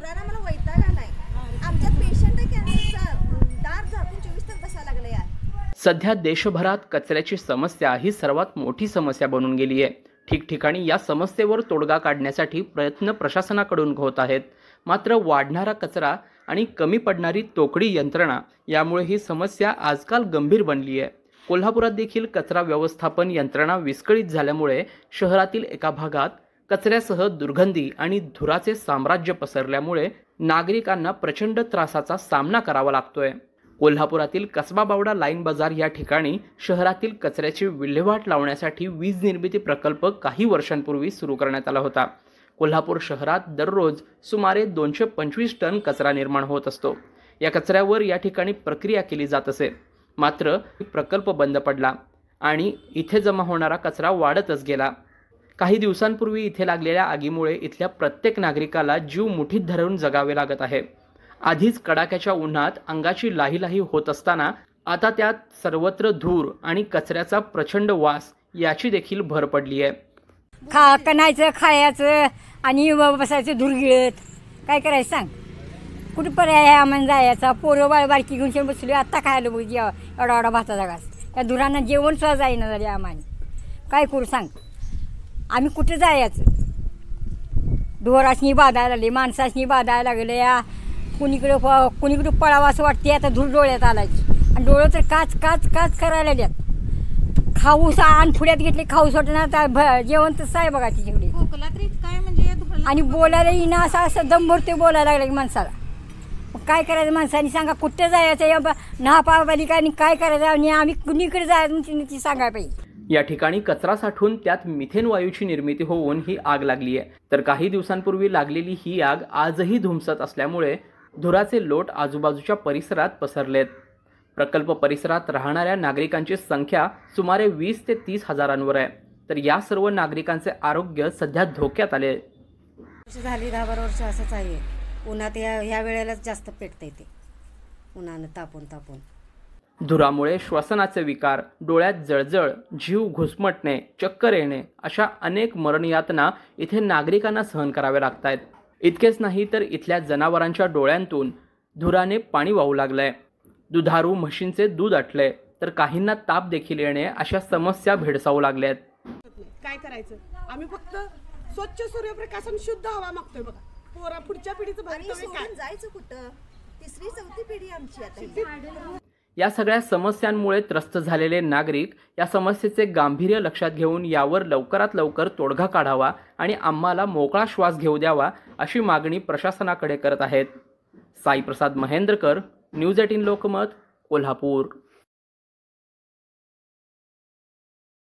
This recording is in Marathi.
धुरानं मला वैताग आलाय. आमच्यात पेशंट आहे कॅन्सरचा, दार झाकून 24 तास बसायला लागलं यार. सध्या देशभरात कचऱ्याची समस्या ही सर्वात मोठी समस्या बनून गेली आहे. ठिकठिकाणी या समस्येवर तोडगा काढण्यासाठी प्रयत्न प्रशासनाकडून होत आहेत. मात्र वाढणारा कचरा आणि कमी पडणारी तोकडी यंत्रणा यामुळे ही समस्या आजकाल गंभीर बनली आहे. कोल्हापुरात देखील कचरा व्यवस्थापन यंत्रणा विस्कळीत झाल्यामुळे शहरातील एका भागात कचऱ्यासह दुर्गंधी आणि धुराचे साम्राज्य पसरल्यामुळे नागरिकांना प्रचंड त्रासाचा सामना करावा लागतोय. कोल्हापुरातील कसबा बावडा लाईन बाजार या ठिकाणी शहरातील कचऱ्याची विल्हेवाट लावण्यासाठी वीज निर्मिती प्रकल्प काही वर्षांपूर्वी सुरू करण्यात आला होता. कोल्हापूर शहरात दररोज सुमारे 225 टन कचरा निर्माण होत असतो. या कचऱ्यावर या ठिकाणी प्रक्रिया केली जात असे. मात्र प्रकल्प बंद पडला आणि इथे जमा होणारा कचरा वाढतच गेला. काही दिवसांपूर्वी इथे लागलेल्या आगीमुळे इथल्या प्रत्येक नागरिकाला जीव मुठीत धरून जगावे लागत आहे. आधीच कडाक्याच्या उन्हात अंगाची लाहीलाही होत असताना आता त्यात सर्वत्र धूर आणि कचऱ्याचा प्रचंड वास याची देखील भर पडली आहे. कणायचं, खायचं आणि बसायचं धूर गिळत. काय करायचं सांग? कुठे पर्याय आहे आम्हाला जायचा? पोरं बारकी घेऊन बसली, आत्ता खायला बघ एवढा एवढा भाताचा घास. त्या धुरांना जेवण सुद्धा जाईना झाले आम्हाला. काय करू सांग? आम्ही कुठे जायचं? ढोरासनी बाधायला लागले, माणसासनी बाधायला लागले. या कुणीकडे पळावं असं वाटते. आता धूर डोळ्यात आलायची आणि डोळं तर काच काच काच करायला लागल्यात. खाऊस आण फुड्यात घेतले, खाऊस वाटणार. जेवण तसं आहे बघा तिच्याकडे. काय म्हणजे आणि बोलायला येणं असं दम भरते बोलायला लागलं की माणसाला. काय करायचं माणसाने सांगा? कुठे जायचं? महापालिकाने काय करायचं आणि आम्ही कुणीकडे जायचं ती सांगायला पाहिजे. या ठिकाणी कचरा साठवून त्यात मिथेन वायूची निर्मिती होऊन ही आग लागली आहे. तर काही दिवसांपूर्वी लागलेली ही आग आजही धुमसत असल्यामुळे धुराचे लोट आजूबाजूच्या परिसरात पसरलेत. प्रकल्प परिसरात राहणाऱ्या नागरिकांची संख्या सुमारे 20 ते 30 हजारांवर आहे. तर या सर्व नागरिकांचे आरोग्य सध्या धोक्यात आले. झाली 10-12 वर्ष असंच आहे. उन्हात ह्या वेळेलाच जास्त पेटते ते, उन्हानं तापून तापून. धुरामुळे श्वसनाचे विकार, डोळ्यात जळजळ, जीव घुसमटणे, चक्कर येणे अशा अनेक मरणयातना इथे नागरिकांना सहन कराव्या लागत आहेत. इतकेच नाही तर इथल्या जनावरांच्या डोळ्यांतून धुराने पाणी वाहू लागलंय. दुधारू म्हशींचे दूध आटले तर काहींना ताप देखील येणे अशा समस्या भेडसावू लागल्यात. काय करायचं? आम्ही फक्त स्वच्छ सूर्यप्रकाश आणि शुद्ध हवा मागतोय बघा. पोरा पुढच्या पिढीचं भवितव्य काय? जायचं कुठं? 3री-4थी पिढी आमची आता. या सगळ्या समस्यांमुळे त्रस्त झालेले नागरिक या समस्येचे गांभीर्य लक्षात घेऊन यावर लवकरात लवकर तोडगा काढावा आणि आम्हाला मोकळा श्वास घेऊ द्यावा अशी मागणी प्रशासनाकडे करत आहेत. साईप्रसाद महेंद्रकर, न्यूज 18 लोकमत, कोल्हापूर.